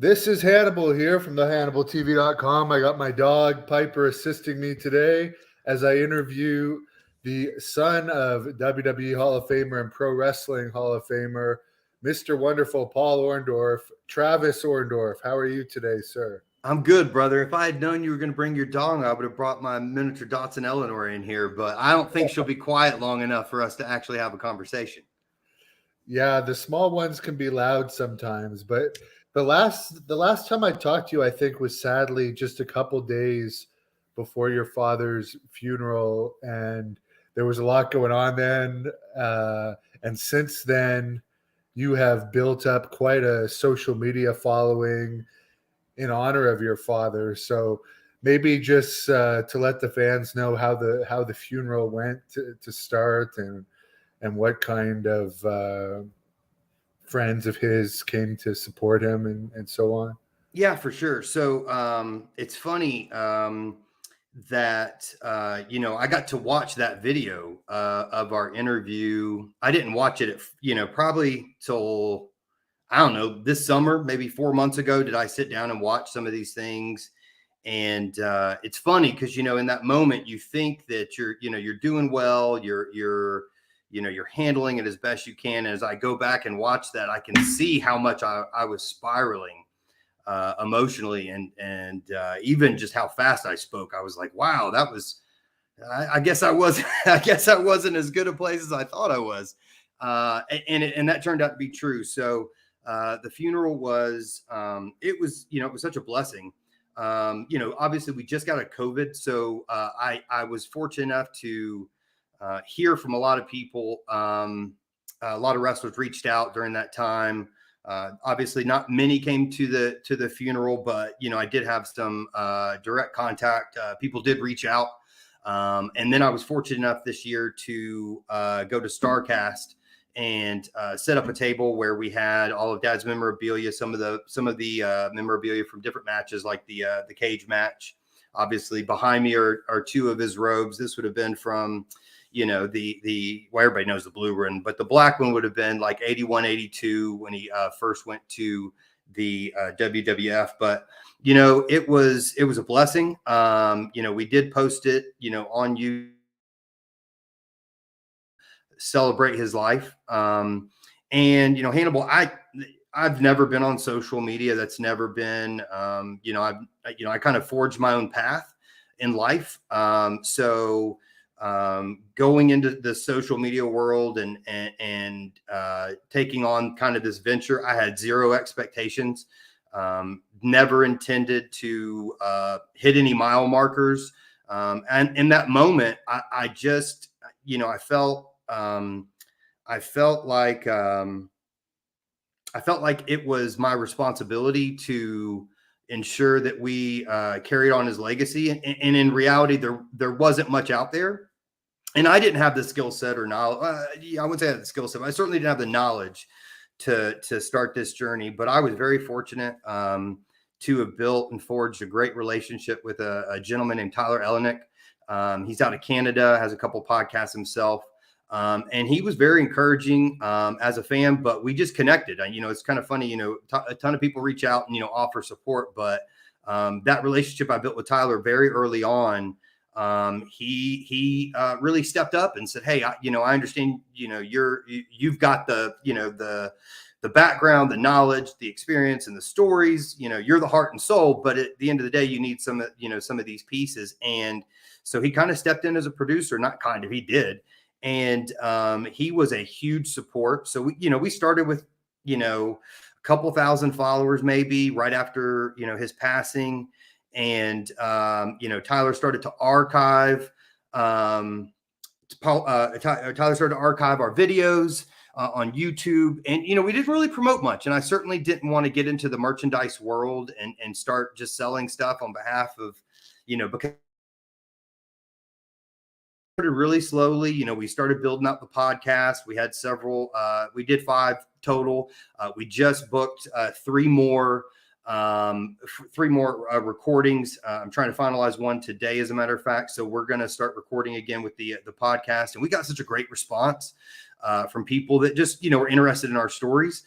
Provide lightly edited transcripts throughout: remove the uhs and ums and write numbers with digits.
This is Hannibal here from the HannibalTV.com. I got my dog Piper assisting me today as I interview the son of WWE Hall of Famer and Pro Wrestling Hall of Famer, Mr. Wonderful Paul Orndorff, Travis Orndorff. How are you today, sir? I'm good, brother. If I had known you were going to bring your dog, I would have brought my miniature Dotson Eleanor in here, but I don't think she'll be quiet long enough for us to actually have a conversation. Yeah, the small ones can be loud sometimes, but the last time I talked to you, I think was sadly just a couple days before your father's funeral, and there was a lot going on then. And since then, you have built up quite a social media following in honor of your father. So maybe just to let the fans know how the funeral went to start and what kind of friends of his came to support him and so on? Yeah, for sure. So it's funny that I got to watch that video of our interview. I didn't watch it probably till I don't know, this summer, maybe 4 months ago. Did I sit down and watch some of these things? And it's funny because in that moment you think that you're doing well, you're handling it as best you can. And as I go back and watch that, I can see how much I was spiraling emotionally, and even just how fast I spoke. I was like, wow, that was. I guess I was. I guess I wasn't as good a place as I thought I was, and that turned out to be true. So the funeral was. It was such a blessing. Obviously we just got a COVID, so I was fortunate enough to hear from a lot of people. A lot of wrestlers reached out during that time. Obviously, not many came to the funeral, but I did have some direct contact. People did reach out, and then I was fortunate enough this year to go to StarCast and set up a table where we had all of Dad's memorabilia, some of the memorabilia from different matches, like the cage match. Obviously, behind me are two of his robes. This would have been from well, everybody knows the blue one, but the black one would have been like 81, 82 when he first went to the WWF. But it was a blessing. We did post it on YouTube, celebrate his life. And Hannibal, I've never been on social media. That's never been I kind of forged my own path in life. So going into the social media world and taking on kind of this venture, I had zero expectations. Never intended to hit any mile markers. And in that moment, I just, I felt like it was my responsibility to ensure that we carried on his legacy. And in reality, there wasn't much out there. And I didn't have the skill set or knowledge. I wouldn't say I had the skill set, but I certainly didn't have the knowledge to start this journey. But I was very fortunate to have built and forged a great relationship with a gentleman named Tyler Elenick. He's out of Canada, has a couple podcasts himself. And he was very encouraging as a fan, but we just connected. It's kind of funny, a ton of people reach out and, offer support. But that relationship I built with Tyler very early on, he really stepped up and said, hey, I understand, you've got the background, the knowledge, the experience, and the stories. You're the heart and soul, but at the end of the day, you need some of these pieces. And so he kind of stepped in as a producer, he did. And he was a huge support. So we started with a couple thousand followers maybe right after his passing. And Tyler started to archive. Tyler started to archive our videos on YouTube, and we didn't really promote much. And I certainly didn't want to get into the merchandise world and start just selling stuff on behalf of because really slowly. We started building up the podcast. We had several. We did 5 total. We just booked 3 more. 3 more recordings. I'm trying to finalize one today, as a matter of fact. So we're going to start recording again with the podcast. And we got such a great response from people that just, were interested in our stories.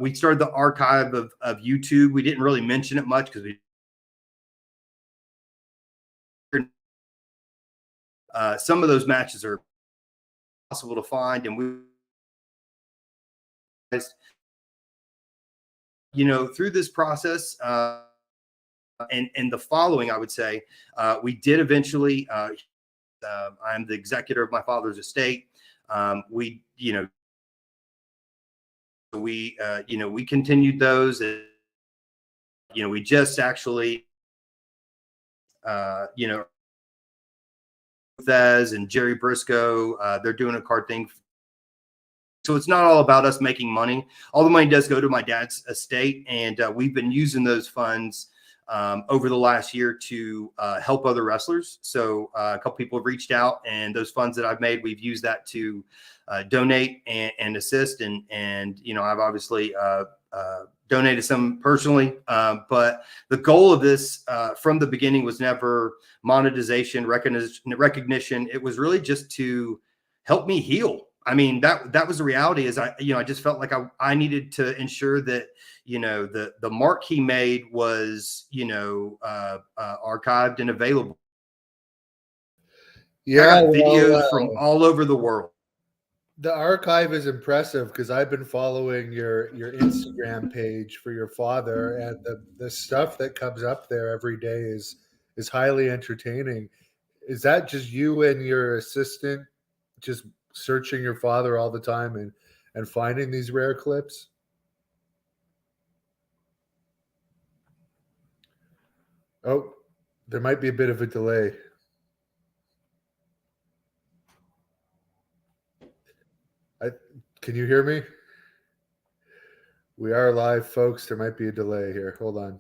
We started the archive of YouTube. We didn't really mention it much because some of those matches are possible to find, and we, through this process and the following, I would say, we did eventually. I'm the executor of my father's estate. We continued those. We just actually, Thez and Jerry Briscoe, they're doing a card thing. So it's not all about us making money. All the money does go to my dad's estate, and we've been using those funds over the last year to help other wrestlers. So a couple people have reached out, and those funds that I've made, we've used that to donate and assist. And I've obviously donated some personally, but the goal of this from the beginning was never monetization, recognition. It was really just to help me heal. I mean, that was the reality. Is I just felt like I needed to ensure that the mark he made was archived and available. Yeah, I got videos from all over the world. The archive is impressive because I've been following your Instagram page for your father, and the stuff that comes up there every day is highly entertaining. Is that just you and your assistant just searching your father all the time and finding these rare clips? Oh, there might be a bit of a delay. Can you hear me? We are live, folks. There might be a delay here. Hold on.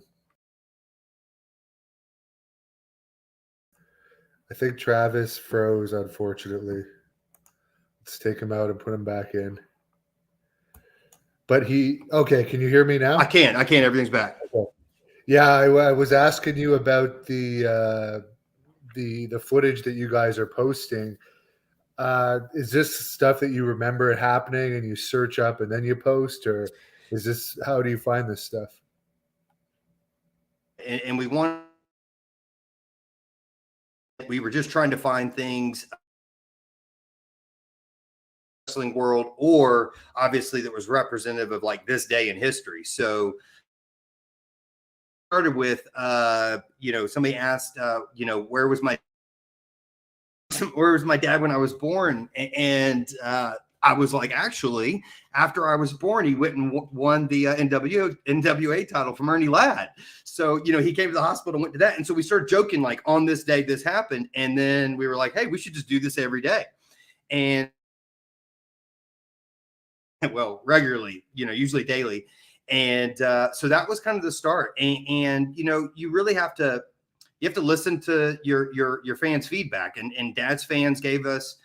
I think Travis froze, unfortunately. Let's take him out and put him back in. But okay, can you hear me now? I can. Everything's back. Okay. Yeah, I was asking you about the footage that you guys are posting. Is this stuff that you remember it happening and you search up and then you post, or is this, how do you find this stuff? And we were just trying to find things wrestling world, or obviously that was representative of like this day in history. So started with somebody asked where was my dad when I was born, and I was like, actually, after I was born, he went and won the NWA title from Ernie Ladd. So, he came to the hospital and went to that. And so we started joking, like, on this day, this happened. And then we were like, hey, we should just do this every day. And, well, regularly, usually daily. And so that was kind of the start. And you really have to listen to your fans' feedback. And Dad's fans gave us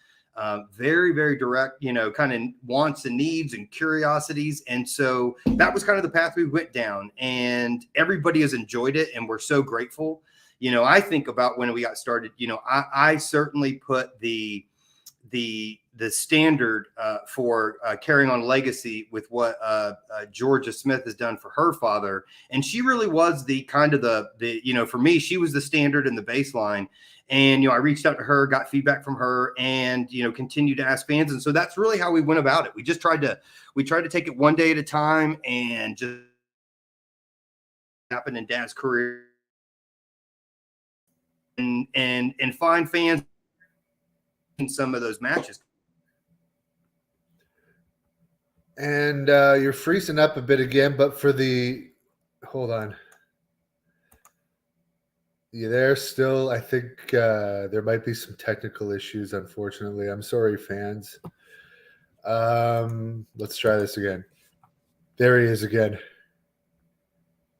very, very direct, kind of wants and needs and curiosities. And so that was kind of the path we went down, and everybody has enjoyed it. And we're so grateful. I think about when we got started, I certainly put the standard for carrying on legacy with what Georgia Smith has done for her father. And she really was the kind of the for me, she was the standard and the baseline. And, I reached out to her, got feedback from her, and, continued to ask fans. And so that's really how we went about it. We just tried to take it one day at a time and just happen in Dad's career and find fans in some of those matches. And you're freezing up a bit again, but hold on. You there still? I think there might be some technical issues, unfortunately. I'm sorry, fans. Let's try this again. There he is again.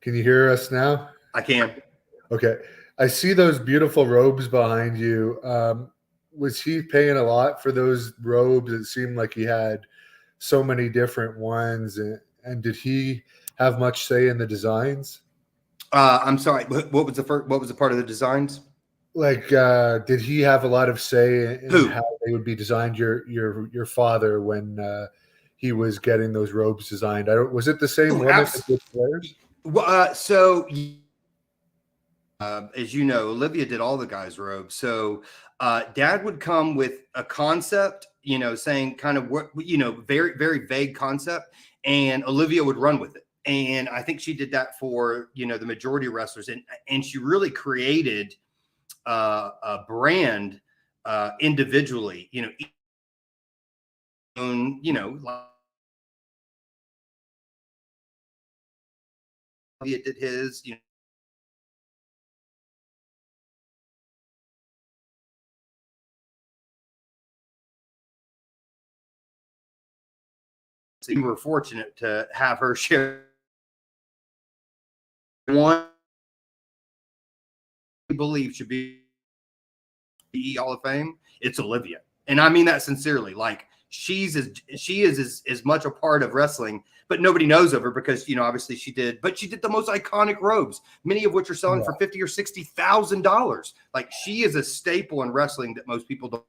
Can you hear us now? I can. Okay. I see those beautiful robes behind you. Was he paying a lot for those robes? It seemed like he had so many different ones. And did he have much say in the designs? I'm sorry. What was the part of the designs? Like, did he have a lot of say in how they would be designed? Your father, when he was getting those robes designed. Was it the same Oh, woman that did flares? So as you know, Olivia did all the guys' robes. So Dad would come with a concept, saying kind of what, very, very vague concept, and Olivia would run with it. And I think she did that for, the majority of wrestlers. And she really created a brand individually, like Olivia did his, so we were fortunate to have her share one we believe should be Hall of Fame. It's Olivia, and I mean that sincerely. Like she is as much a part of wrestling, but nobody knows of her because obviously she did the most iconic robes, many of which are selling for $50,000 or $60,000. Like she is a staple in wrestling that most people don't.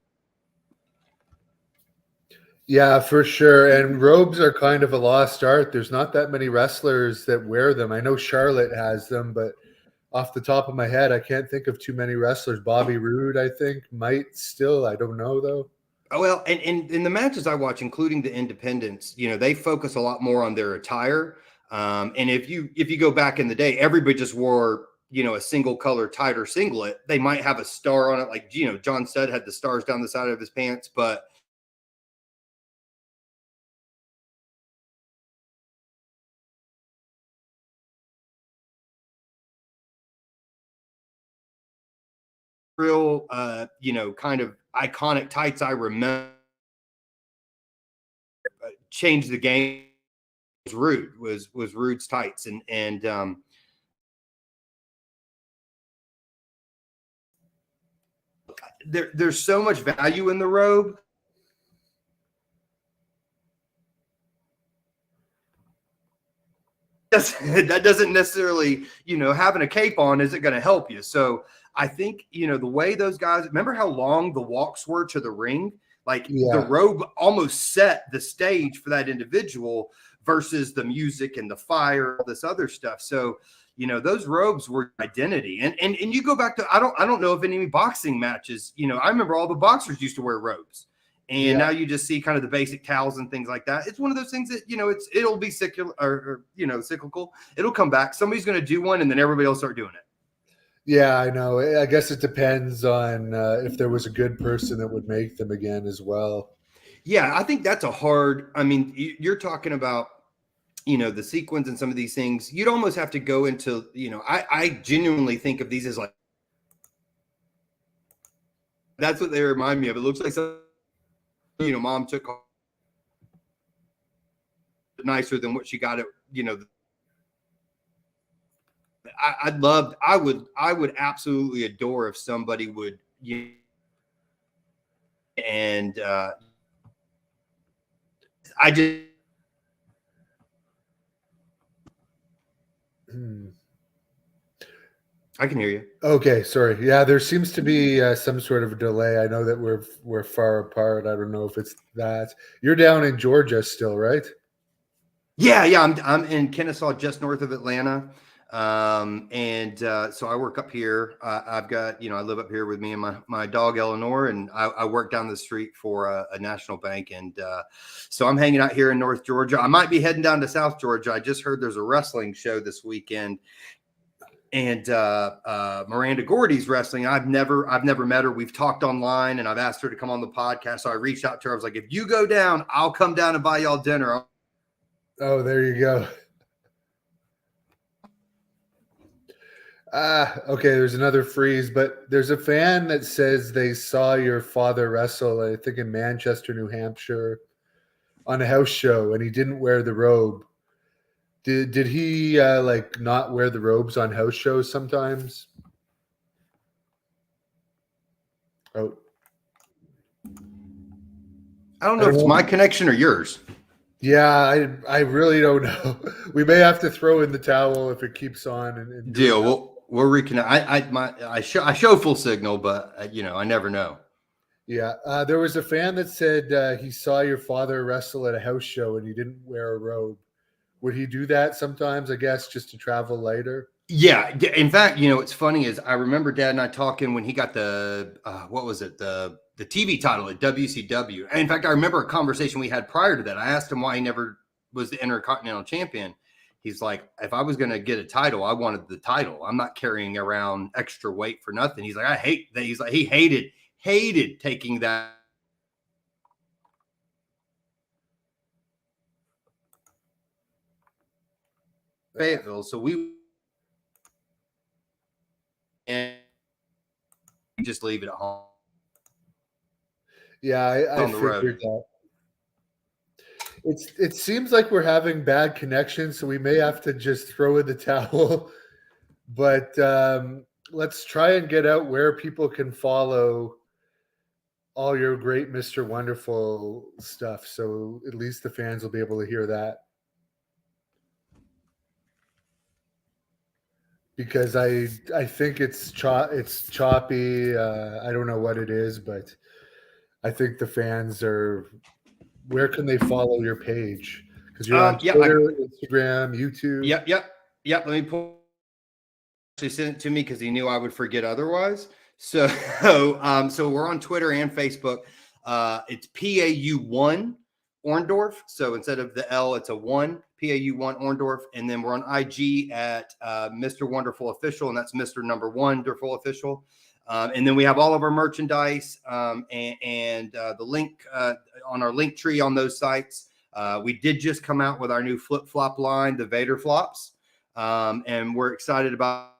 Yeah, for sure. And robes are kind of a lost art. There's not that many wrestlers that wear them. I know Charlotte has them, but off the top of my head, I can't think of too many wrestlers. Bobby Roode, I think, might still. I don't know, though. Oh, well, and in the matches I watch, including the independents, they focus a lot more on their attire. And if you go back in the day, everybody just wore, a single color tighter singlet. They might have a star on it. Like, John Studd had the stars down the side of his pants, but real, kind of iconic tights I remember changed the game was Rude was Rude's tights. And there's so much value in the robe. That doesn't necessarily, having a cape on isn't going to help you. So I think, the way those guys, remember how long the walks were to the ring? Like the robe almost set the stage for that individual versus the music and the fire, all this other stuff. So, those robes were identity. And you go back to, I don't know if any boxing matches, I remember all the boxers used to wear robes. And now you just see kind of the basic towels and things like that. It's one of those things that, it'll be cyclical. It'll come back. Somebody's going to do one and then everybody will start doing it. Yeah, I know. I guess it depends on if there was a good person that would make them again as well. Yeah, I think that's you're talking about, the sequins and some of these things. You'd almost have to go into, I genuinely think of these as like, that's what they remind me of. It looks like some, mom took nicer than what she got at, I would absolutely adore if somebody would, and I just. I can hear you. Okay, sorry. Yeah, there seems to be some sort of a delay. I know that we're far apart. I don't know if it's that. You're down in Georgia still, right? Yeah. I'm in Kennesaw, just north of Atlanta. So I work up here. I've got, I live up here with me and my dog Eleanor, and I work down the street for a national bank. And so I'm hanging out here in North Georgia. I might be heading down to South Georgia. I just heard there's a wrestling show this weekend. And Miranda Gordy's wrestling. I've never met her. We've talked online, and I've asked her to come on the podcast. So I reached out to her. I was like, if you go down, I'll come down and buy y'all dinner. Oh, there you go. Okay, there's another freeze, but there's a fan that says they saw your father wrestle, I think in Manchester, New Hampshire, on a house show, and he didn't wear the robe. Did he like not wear the robes on house shows sometimes? Oh, I don't know if it's my connection or yours. Yeah, I really don't know. We may have to throw in the towel if it keeps on. And Deal. We'll reconnect. I show full signal, but I never know. Yeah, there was a fan that said he saw your father wrestle at a house show and he didn't wear a robe. Would he do that sometimes? I guess just to travel lighter. Yeah, in fact, what's funny is I remember Dad and I talking when he got the what was it, the TV title at WCW. And in fact, I remember a conversation we had prior to that. I asked him why he never was the Intercontinental Champion. He's like, if I was going to get a title, I wanted the title. I'm not carrying around extra weight for nothing. He's like, I hate that. He's like, he hated taking that. Fayetteville, so we and just leave it at home. Yeah, I On the road. figured that. It seems like we're having bad connections, so we may have to just throw in the towel. But let's try and get out where people can follow all your great Mr. Wonderful stuff. So at least the fans will be able to hear that. Because I think it's choppy. I don't know what it is, but I think the fans are. Where can they follow your page? Because you're on Twitter, Instagram, YouTube. Yep. Let me pull. Actually sent it to me because he knew I would forget otherwise. So we're on Twitter and Facebook. It's PAU1 Orndorff. So instead of the L, it's a 1, PAU1 Orndorff. And then we're on IG at Mr. Wonderful Official, and that's Mr. Number Wonderful Official. And then we have all of our merchandise and the link on our link tree on those sites. We did just come out with our new flip-flop line, the Vader flops. And we're excited about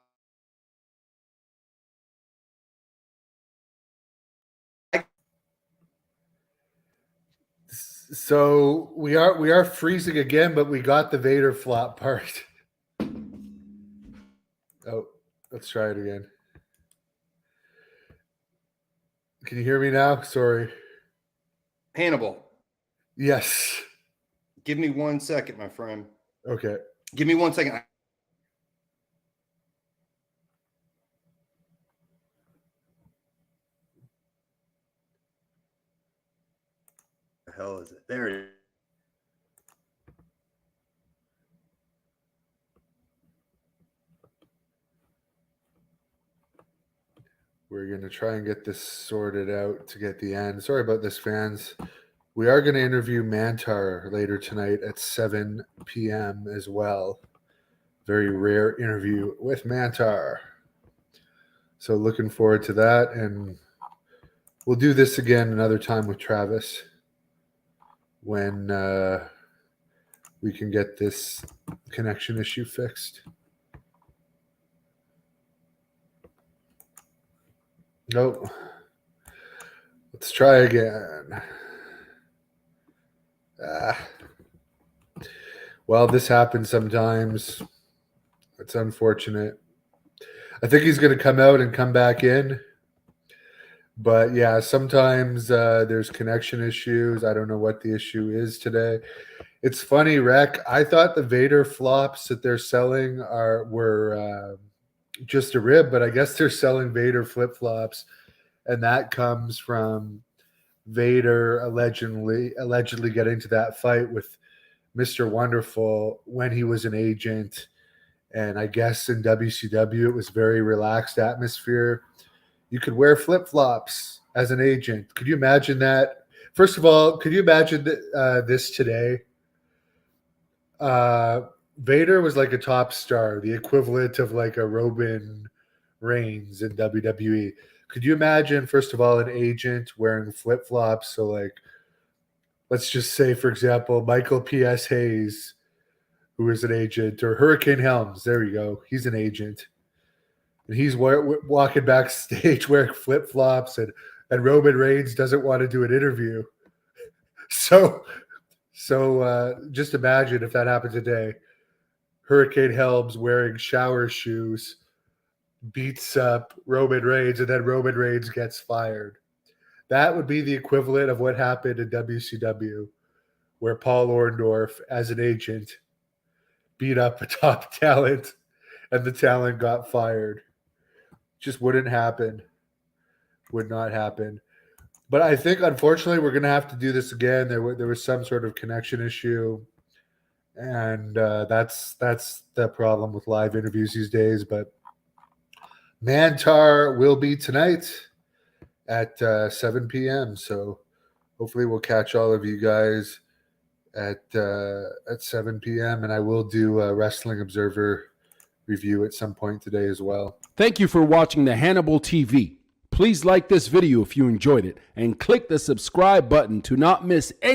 So we are freezing again, but we got the Vader flop part. Oh, let's try it again. Can you hear me now? Sorry. Hannibal. Yes. Give me 1 second, my friend. Okay. Give me 1 second. The hell is it? There it is. We're going to try and get this sorted out to get the end. Sorry about this, fans. We are going to interview Mantar later tonight at 7 p.m. as well. Very rare interview with Mantar. So looking forward to that. And we'll do this again another time with Travis when we can get this connection issue fixed. Nope. Let's try again. Well, this happens sometimes. It's unfortunate. I think he's going to come out and come back in. But yeah, sometimes there's connection issues. I don't know what the issue is today. It's funny, Rec. I thought the Vader flops that they're selling were just a rib, but I guess they're selling Vader flip flops, and that comes from Vader allegedly getting to that fight with Mr. Wonderful when he was an agent. And I guess in WCW, it was very relaxed atmosphere. You could wear flip flops as an agent. Could you imagine that? First of all, could you imagine this today? Vader was like a top star, the equivalent of like a Roman Reigns in WWE. Could you imagine, first of all, an agent wearing flip flops? So, like, let's just say, for example, Michael P.S. Hayes, who is an agent, or Hurricane Helms. There you go. He's an agent. And he's walking backstage wearing flip flops, and Roman Reigns doesn't want to do an interview. So just imagine if that happened today. Hurricane Helms wearing shower shoes beats up Roman Reigns, and then Roman Reigns gets fired. That would be the equivalent of what happened in WCW, where Paul Orndorff, as an agent, beat up a top talent, and the talent got fired. Just wouldn't happen. Would not happen. But I think, unfortunately, we're going to have to do this again. There was some sort of connection issue, and that's the problem with live interviews these days. But Mantar will be tonight at 7 p.m. So hopefully we'll catch all of you guys at 7 p.m. And I will do a Wrestling Observer review at some point today as well. Thank you for watching the Hannibal TV. Please like this video if you enjoyed it and click the subscribe button to not miss any